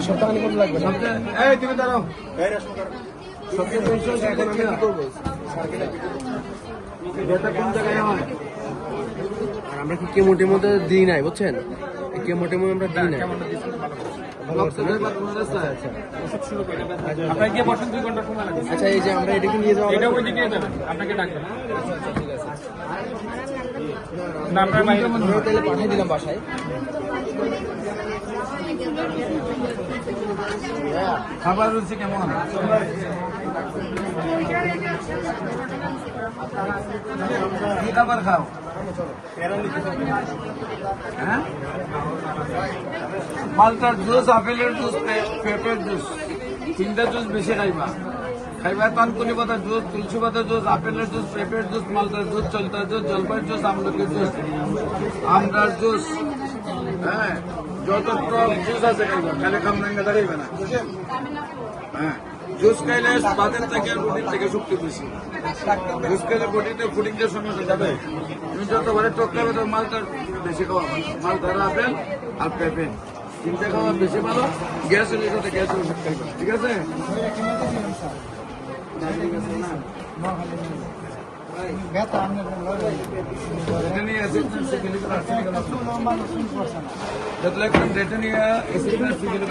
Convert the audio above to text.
সপ্তাহখানি কত লাগবে? এই তুমি দাঁড়াও। সপ্তাহে 200 এখন আমি কি করবো? এটা কোন জায়গায় হয়? আর আমরা কি কেমোটের মধ্যে দিই নাই বুঝছেন? এই কেমোটের মধ্যে আমরা দিই নাই। আপনার গিয়ে বসেন 2 ঘন্টা সময় লাগবে। আচ্ছা এই যে আমরা এটাকে নিয়ে যাবো, এটা ওইদিকে যাবেন, আপনাকে ডাকবেন। না আপনার বাইরে আমি তাহলে পাঠিয়ে দিলাম বাসায়। খাবার রুচি কেমন? কি খাবার খাও? হ্যাঁ, মালটার জুস, আপেলের জুস, পেঁপের জুস, 3টা জুস বেশি খাইবা। খাইবা তানকুনি পাতার জুস, তুলসী পাতার জুস, আপেলের জুস, পেঁপের জুস, মালটার জুস, চলতার জুস, জলপাইয়ের জুস, আমলকির জুস, আমরার জুস। হ্যাঁ, যত টক জুস আছে খাইবা, খালি খামরাঙ্গা দাঁড়াইবে না। হ্যাঁ, জুস খাইলে বাতের থেকে রুটির থেকে শক্তি বেশি। জুস খাইলে বডিতে ফুডিংয়ের সমস্যা যাবে। তুমি যতবারে টক খাবে তো মালটার বেশি খাওয়া ভালো। মালটার আপেল আর পেঁপে 3টা খাওয়া বেশি ভালো। গ্যাস হলে সাথে গ্যাস ওষুধ খাইবা, ঠিক আছে? এটা নিয়ে অ্যাসিড সিভিল যত লাগবে ডেটা নিয়ে অ্যাসিড সিভিল